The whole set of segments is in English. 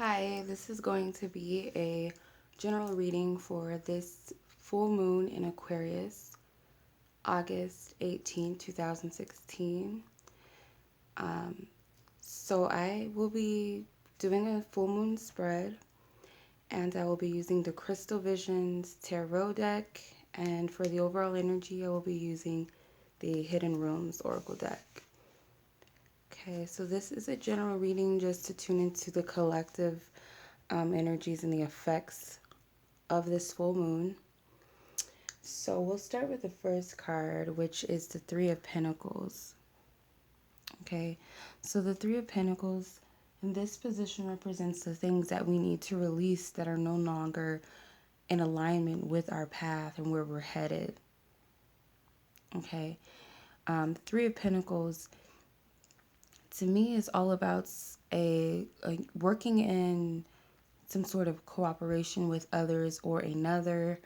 Hi, this is going to be a general reading for this full moon in Aquarius, August 18, 2016. Um, so I will be doing a full moon spread, and I will be using the Crystal Visions Tarot deck, and for the overall energy, I will be using the Hidden Rooms Oracle deck. Okay, so this is a general reading just to tune into the collective energies and the effects of this full moon. So we'll start with the first card, which is the Three of Pentacles. Okay, so the Three of Pentacles in this position represents the things that we need to release that are no longer in alignment with our path and where we're headed. Okay, the Three of Pentacles to me is all about a working in some sort of cooperation with others or another.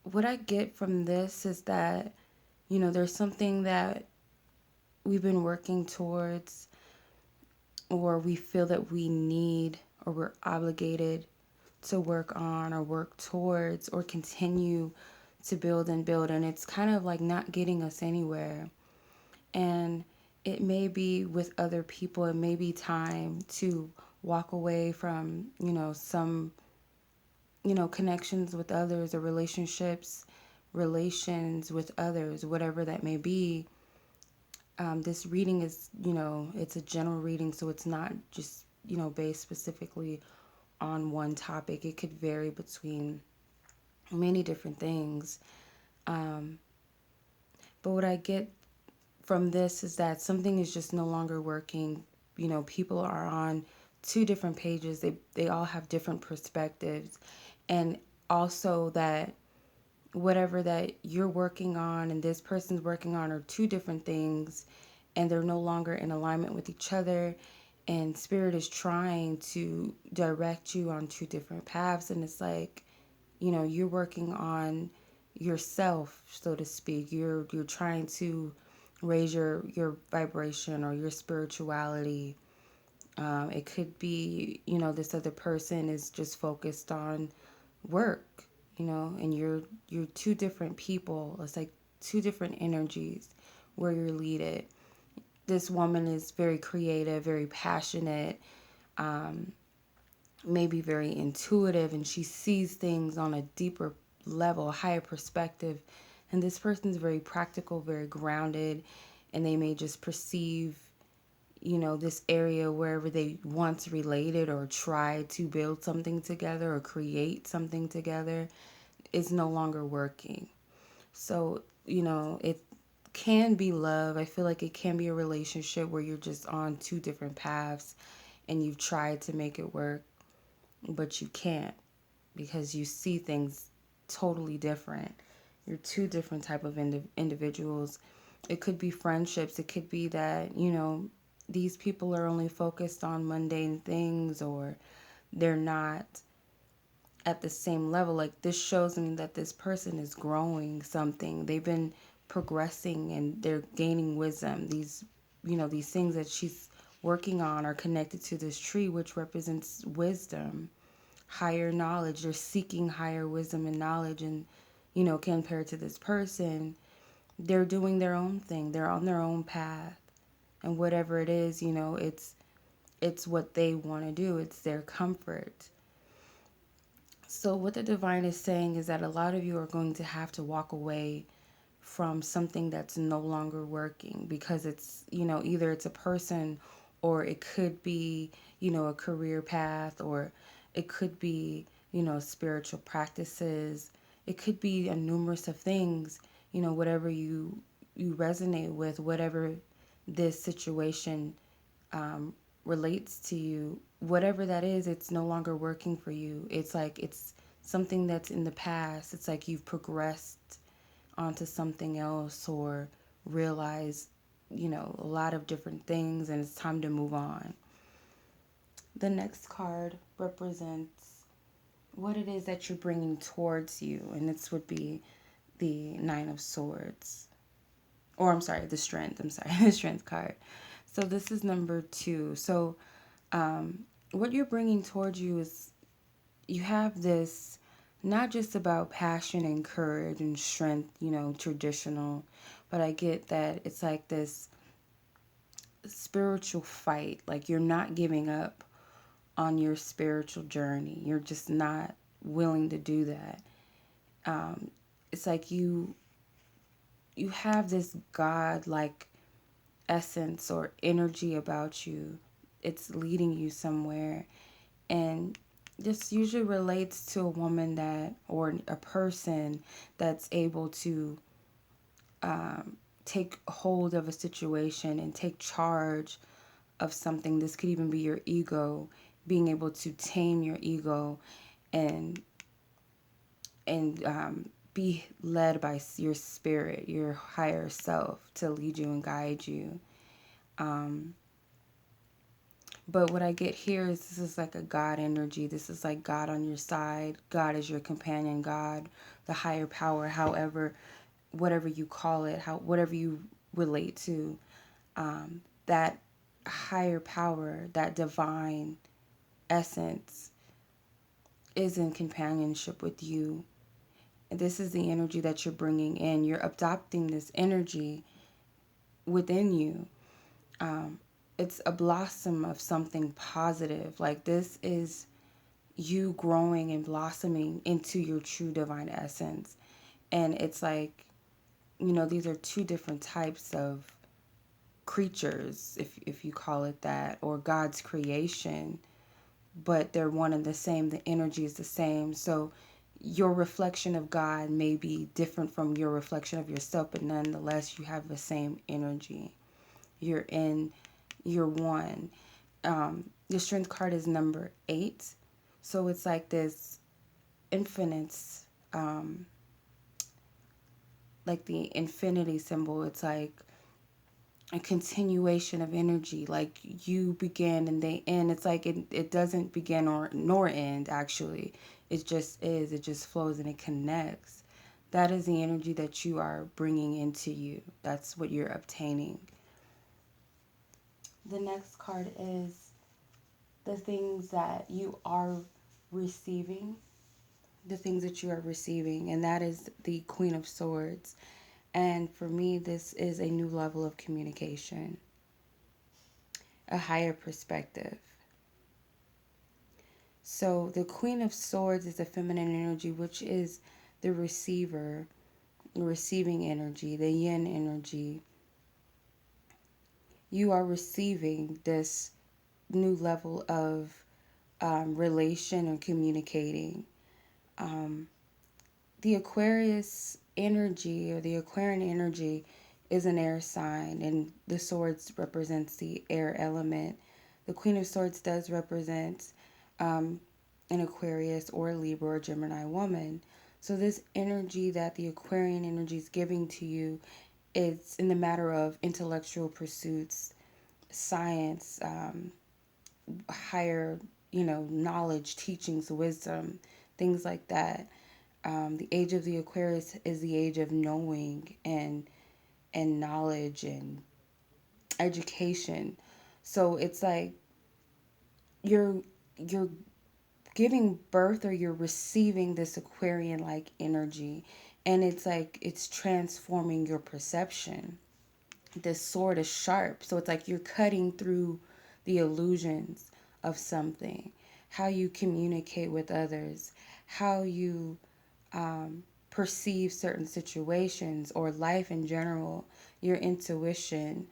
What I get from this is that, there's something that we've been working towards, or we feel that we need, or we're obligated to work on, or work towards, or continue to build and build. And it's kind of like not getting us anywhere. And it may be with other people, it may be time to walk away from, some connections with others or relations with others, whatever that may be. This reading is, it's a general reading, so it's not just, based specifically on one topic. It could vary between many different things. But what I get from this is that something is just no longer working. People are on two different pages. They all have different perspectives. And also that whatever that you're working on and this person's working on are two different things, and they're no longer in alignment with each other, and spirit is trying to direct you on two different paths. And it's like, you're working on yourself, so to speak. You're trying to raise your vibration or your spirituality. It could be, this other person is just focused on work, and you're two different people. It's like two different energies where you're leaded. This woman is very creative, very passionate, maybe very intuitive, and she sees things on a deeper level, a higher perspective. And this person's very practical, very grounded, and they may just perceive, this area wherever they once related or tried to build something together or create something together is no longer working. So, it can be love. I feel like it can be a relationship where you're just on two different paths and you've tried to make it work, but you can't because you see things totally different. You're two different type of individuals. It could be friendships. It could be that, these people are only focused on mundane things, or they're not at the same level. Like, this shows me that this person is growing something. They've been progressing and they're gaining wisdom. These things that she's working on are connected to this tree, which represents wisdom, higher knowledge. They're seeking higher wisdom and knowledge. And, compared to this person, they're doing their own thing. They're on their own path. And whatever it is, it's what they want to do. It's their comfort. So what the divine is saying is that a lot of you are going to have to walk away from something that's no longer working, because it's, either it's a person, or it could be, a career path, or it could be, spiritual practices. It could be a numerous of things, whatever you resonate with, whatever this situation relates to you, whatever that is, it's no longer working for you. It's like it's something that's in the past. It's like you've progressed onto something else, or realized, a lot of different things, and it's time to move on. The next card represents what it is that you're bringing towards you, and this would be the Nine of Swords. Or I'm sorry, the Strength. I'm sorry, the Strength card. So this is number 2. So what you're bringing towards you is you have this not just about passion and courage and strength, traditional, but I get that it's like this spiritual fight. Like you're not giving up on your spiritual journey. You're just not willing to do that. It's like you have this God-like essence or energy about you. It's leading you somewhere. And this usually relates to a woman that, or a person that's able to take hold of a situation and take charge of something. This could even be your ego, being able to tame your ego and be led by your spirit, your higher self, to lead you and guide you. But what I get here is this is like a God energy. This is like God on your side. God is your companion. God, the higher power, however, whatever you call it, whatever you relate to, that higher power, that divine essence is in companionship with you. And this is the energy that you're bringing in. You're adopting this energy within you. It's a blossom of something positive. Like this is you growing and blossoming into your true divine essence. And it's like, these are two different types of creatures, if you call it that, or God's creation, but they're one and the same. The energy is the same. So your reflection of God may be different from your reflection of yourself, but nonetheless, you have the same energy. You're one. The strength card is number 8. So it's like this infinite, like the infinity symbol. It's like a continuation of energy. Like you begin and they end. It's like it doesn't begin or nor end, actually. It just is. It just flows and it connects. That is the energy that you are bringing into you. That's what you're obtaining. The next card is the things that you are receiving. The things that you are receiving. And that is the Queen of Swords. And for me, this is a new level of communication, a higher perspective. So the Queen of Swords is the feminine energy, which is the receiver, the receiving energy, the yin energy. You are receiving this new level of relation or communicating. The Aquarius energy, or the Aquarian energy, is an air sign, and the swords represents the air element. The Queen of Swords does represent an Aquarius or a Libra or Gemini woman. So this energy that the Aquarian energy is giving to you, it's in the matter of intellectual pursuits, science, higher, knowledge, teachings, wisdom, things like that. The age of the Aquarius is the age of knowing and knowledge and education. So it's like you're giving birth, or you're receiving this Aquarian like energy, and it's like it's transforming your perception. This sword is sharp, so it's like you're cutting through the illusions of something, how you communicate with others, how you perceive certain situations or life in general, your intuition,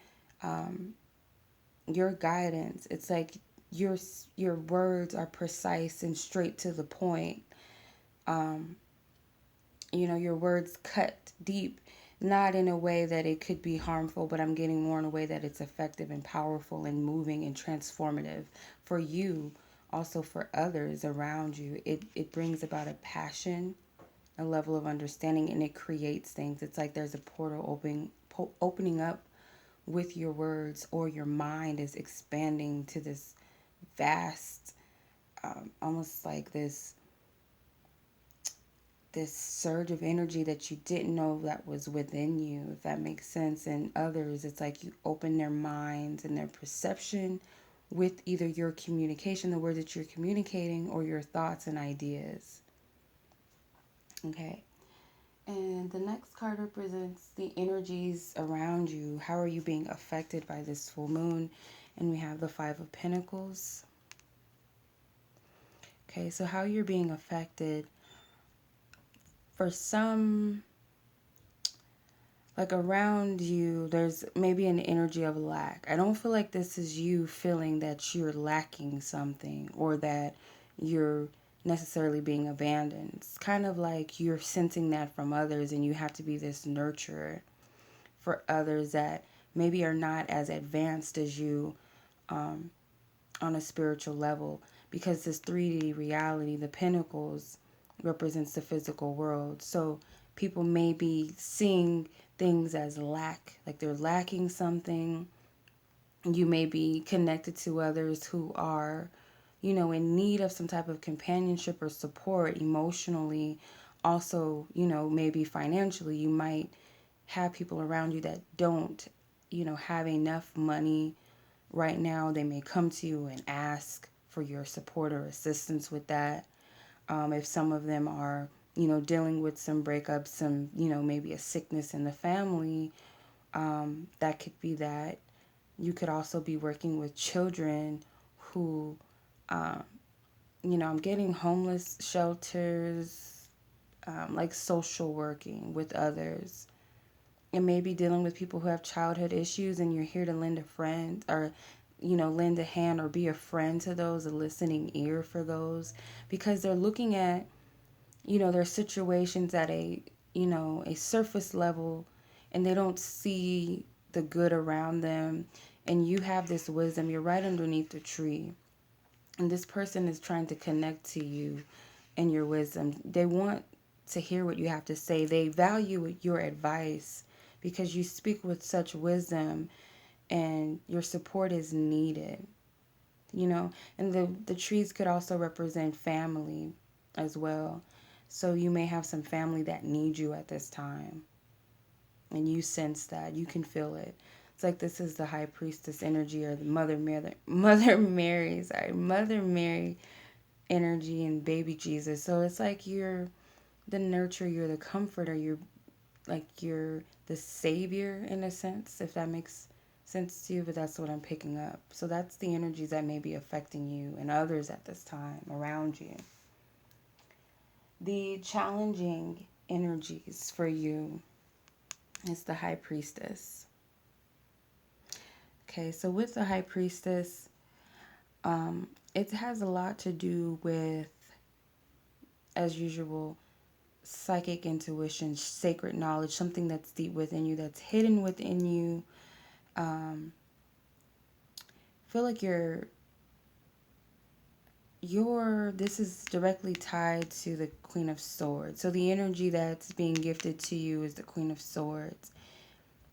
your guidance. It's like your words are precise and straight to the point. Your words cut deep, not in a way that it could be harmful, but I'm getting more in a way that it's effective and powerful and moving and transformative for you, also for others around you. It brings about a passion, a level of understanding, and it creates things. It's like there's a portal opening up with your words, or your mind is expanding to this vast, almost like this this surge of energy that you didn't know that was within you, if that makes sense. And others, it's like you open their minds and their perception with either your communication, the words that you're communicating, or your thoughts and ideas. Okay. And the next card represents the energies around you. How are you being affected by this full moon? And we have the Five of Pentacles. Okay, so how you're being affected. For some, like around you, there's maybe an energy of lack. I don't feel like this is you feeling that you're lacking something or that you're necessarily being abandoned. It's kind of like you're sensing that from others, and you have to be this nurturer for others that maybe are not as advanced as you on a spiritual level, because this 3D reality, the Pentacles, represents the physical world. So people may be seeing things as lack, like they're lacking something. You may be connected to others who are, in need of some type of companionship or support emotionally. Also, maybe financially, you might have people around you that don't, have enough money right now. They may come to you and ask for your support or assistance with that. If some of them are, dealing with some breakups, some, maybe a sickness in the family, that could be that. You could also be working with children who, I'm getting homeless shelters, like social working with others. And maybe dealing with people who have childhood issues, and you're here to lend a friend or, lend a hand or be a friend to those, a listening ear for those, because they're looking at, their situations at a surface level, and they don't see the good around them. And you have this wisdom. You're right underneath the tree. And this person is trying to connect to you and your wisdom. They want to hear what you have to say. They value your advice because you speak with such wisdom, and your support is needed. And the trees could also represent family as well. So you may have some family that need you at this time, and you sense that. You can feel it. It's like this is the High Priestess energy, or the Mother Mary energy, and baby Jesus. So it's like you're the nurturer, you're the comforter, you're the savior in a sense, if that makes sense to you. But that's what I'm picking up. So that's the energies that may be affecting you and others at this time around you. The challenging energies for you is the High Priestess. Okay, so with the High Priestess, it has a lot to do with, as usual, psychic intuition, sacred knowledge, something that's deep within you, that's hidden within you. Feel like this is directly tied to the Queen of Swords. So the energy that's being gifted to you is the Queen of Swords.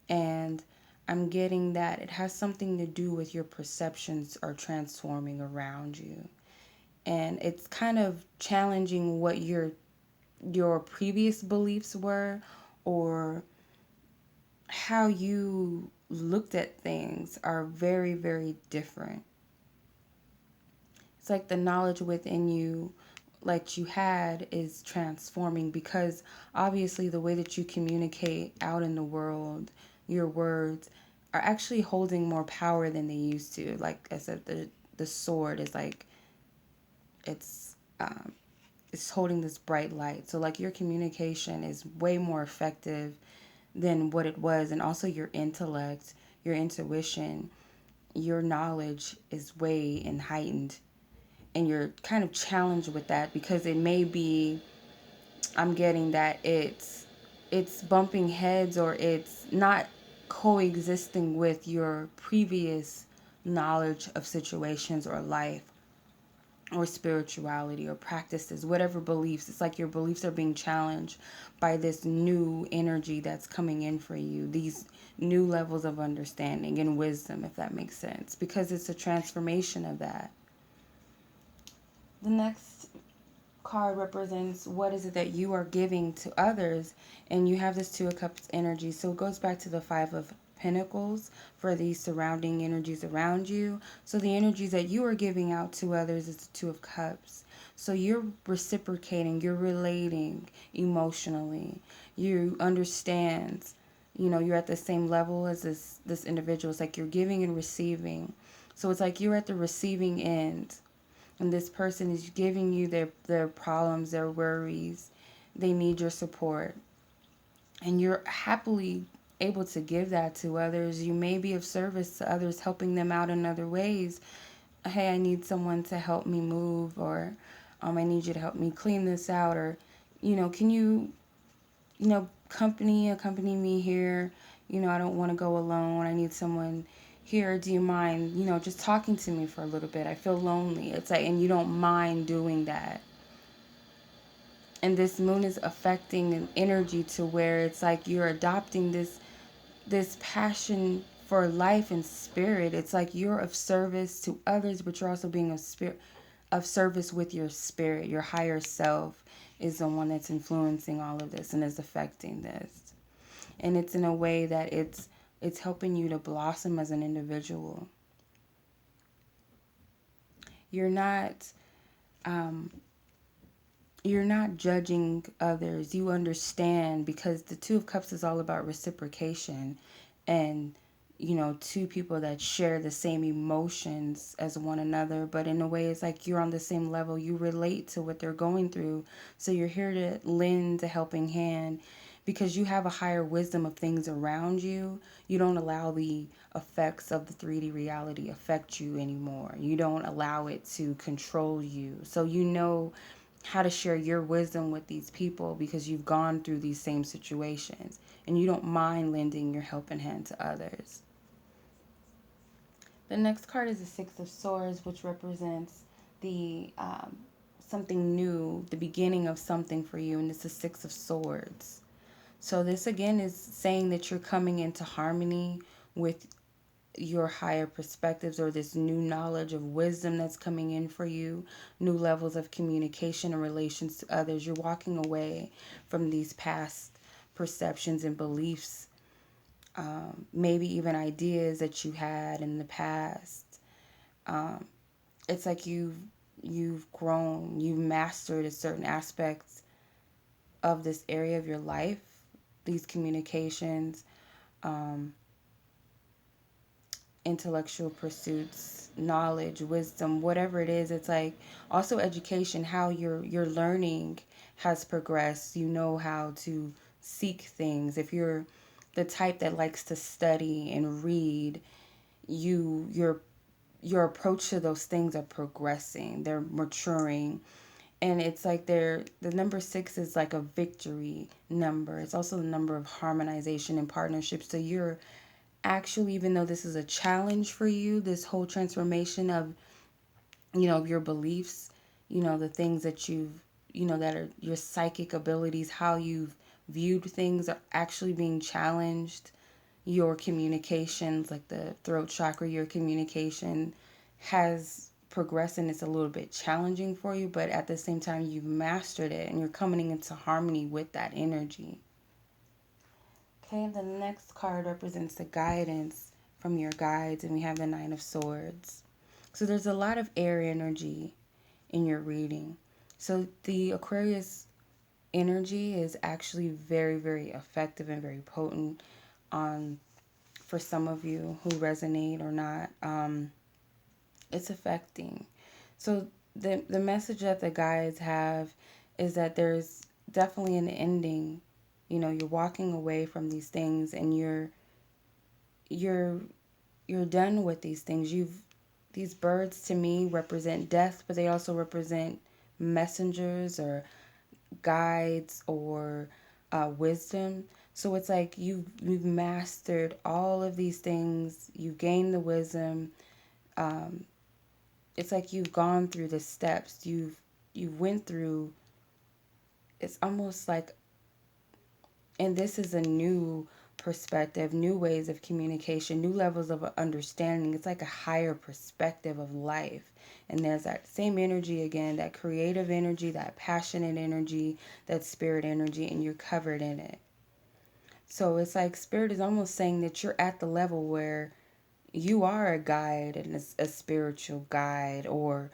And I'm getting that it has something to do with your perceptions are transforming around you. And it's kind of challenging what your previous beliefs were, or how you looked at things are very, very different. It's like the knowledge within you, like you had, is transforming, because obviously the way that you communicate out in the world, your words are actually holding more power than they used to. Like I said, the sword is like, it's holding this bright light. So like your communication is way more effective than what it was. And also your intellect, your intuition, your knowledge is way and heightened. And you're kind of challenged with that, because it may be, I'm getting that it's bumping heads, or it's not coexisting with your previous knowledge of situations or life or spirituality or practices, whatever beliefs. It's like your beliefs are being challenged by this new energy that's coming in for you, these new levels of understanding and wisdom, if that makes sense, because it's a transformation of that. The next card represents what is it that you are giving to others, and you have this Two of Cups energy. So it goes back to the Five of Pentacles for these surrounding energies around you. So the energies that you are giving out to others is the Two of Cups. So you're reciprocating, you're relating emotionally. You understand, you're at the same level as this individual. It's like you're giving and receiving. So it's like you're at the receiving end, and this person is giving you their problems, their worries. They need your support, and you're happily able to give that to others. You may be of service to others, helping them out in other ways. Hey, I need someone to help me move, or I need you to help me clean this out, or can you accompany me here? I don't want to go alone. I need someone here. Do you mind, just talking to me for a little bit? I feel lonely. It's like, and you don't mind doing that. And this moon is affecting an energy to where it's like you're adopting this passion for life and spirit. It's like you're of service to others, but you're also being of service with your spirit. Your higher self is the one that's influencing all of this and is affecting this. And it's in a way that it's helping you to blossom as an individual. You're not judging others. You understand, because the Two of Cups is all about reciprocation, and two people that share the same emotions as one another, but in a way it's like you're on the same level. You relate to what they're going through, so you're here to lend a helping hand because you have a higher wisdom of things around you. You don't allow the effects of the 3D reality affect you anymore. You don't allow it to control you. So how to share your wisdom with these people because you've gone through these same situations, and you don't mind lending your helping hand to others. The next card is the Six of Swords, which represents the something new, the beginning of something for you, and it's the Six of Swords. So this again is saying that you're coming into harmony with your higher perspectives, or this new knowledge of wisdom that's coming in for you, new levels of communication and relations to others. You're walking away from these past perceptions and beliefs, maybe even ideas that you had in the past. It's like you've grown, you've mastered a certain aspects of this area of your life, these communications, intellectual pursuits, knowledge, wisdom, whatever it is. It's like also education, how your learning has progressed. You know how to seek things. If you're the type that likes to study and read, your approach to those things are progressing. They're maturing. And it's like the number 6 is like a victory number. It's also the number of harmonization and partnership. So you're actually, even though this is a challenge for you, this whole transformation of your beliefs, the things that that are your psychic abilities, how you've viewed things are actually being challenged. Your communications, like the throat chakra, your communication has progressed, and it's a little bit challenging for you, but at the same time you've mastered it and you're coming into harmony with that energy. Okay, the next card represents the guidance from your guides, and we have the Nine of Swords. So there's a lot of air energy in your reading. So the Aquarius energy is actually very, very effective and very potent for some of you who resonate or not. It's affecting. So the message that the guides have is that there's definitely an ending. You're walking away from these things, and you're done with these things. These birds to me represent death, but they also represent messengers or guides or wisdom. So it's like you've mastered all of these things. You've gained the wisdom. It's like you've gone through the steps. You went through. It's almost like, and this is a new perspective, new ways of communication, new levels of understanding. It's like a higher perspective of life. And there's that same energy again, that creative energy, that passionate energy, that spirit energy, and you're covered in it. So it's like spirit is almost saying that you're at the level where you are a guide and a spiritual guide, or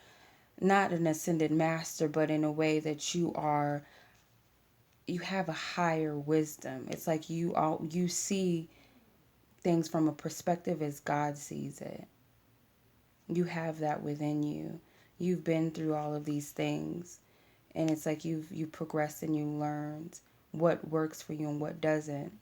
not an ascended master, but in a way that you have a higher wisdom. It's like you see things from a perspective as God sees it. You have that within you. You've been through all of these things, and it's like you progressed and you learned what works for you and what doesn't.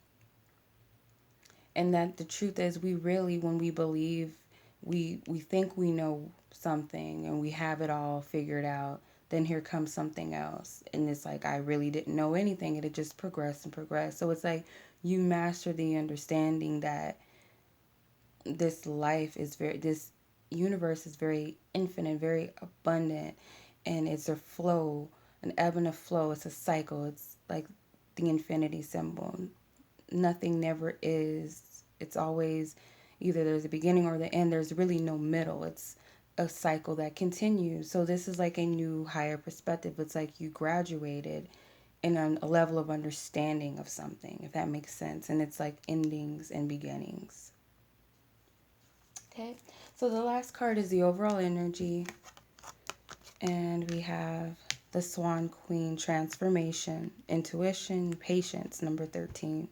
And that the truth is, we really, when we believe, we think we know something and we have it all figured out, then here comes something else, and it's like, I really didn't know anything, and it just progressed and progressed. So it's like you master the understanding that this universe is very infinite, very abundant, and it's a flow, an ebb and a flow. It's a cycle. It's like the infinity symbol. Nothing never is. It's always either there's a beginning or the end. There's really no middle. It's a cycle that continues. So this is like a new higher perspective. It's like you graduated in a level of understanding of something, if that makes sense. And it's like endings and beginnings. Okay, so the last card is the overall energy, and we have the Swan Queen, transformation, intuition, patience, number 13.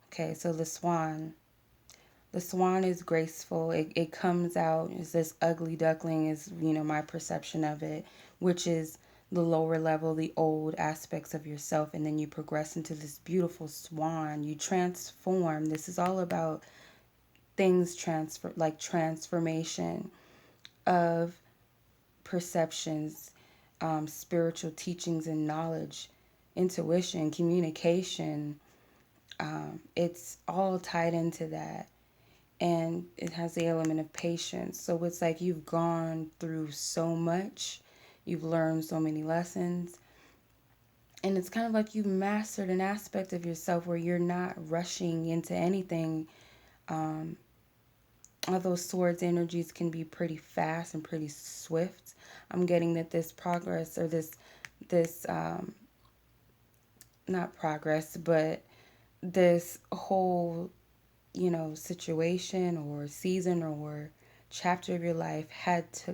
Okay, so the swan is graceful. It comes out as this ugly duckling, is, my perception of it, which is the lower level, the old aspects of yourself, and then you progress into this beautiful swan. You transform. This is all about things transformation of perceptions, spiritual teachings and knowledge, intuition, communication. It's all tied into that. And it has the element of patience. So it's like you've gone through so much. You've learned so many lessons. And it's kind of like you've mastered an aspect of yourself where you're not rushing into anything. Although swords energies can be pretty fast and pretty swift, I'm getting that this progress, or this not progress, but this whole, situation or season or chapter of your life had to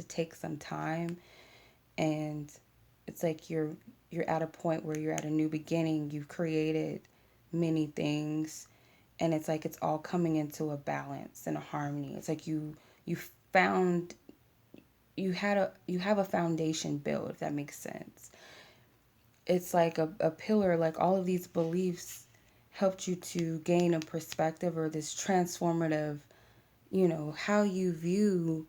take some time. And it's like you're at a point where you're at a new beginning. You've created many things, and it's like it's all coming into a balance and a harmony. It's like you found you have a foundation built, if that makes sense. It's like a pillar. Like all of these beliefs helped you to gain a perspective, or this transformative, how you view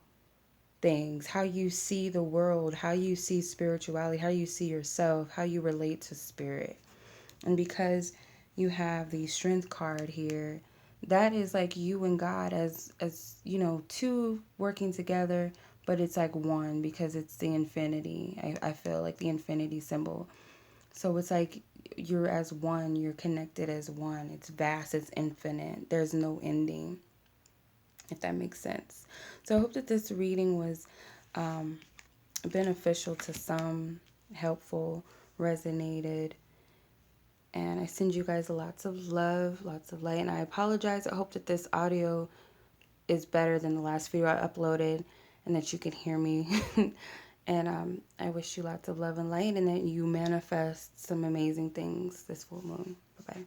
things, how you see the world, how you see spirituality, how you see yourself, how you relate to spirit. And because you have the strength card here, that is like you and God as two working together, but it's like one, because it's the infinity. I feel like the infinity symbol. So it's like you're as one, you're connected as one. It's vast, it's infinite. There's no ending, if that makes sense. So I hope that this reading was beneficial to some, helpful, resonated. And I send you guys lots of love, lots of light. And I apologize. I hope that this audio is better than the last video I uploaded, and that you can hear me. And I wish you lots of love and light, and that you manifest some amazing things this full moon. Bye-bye.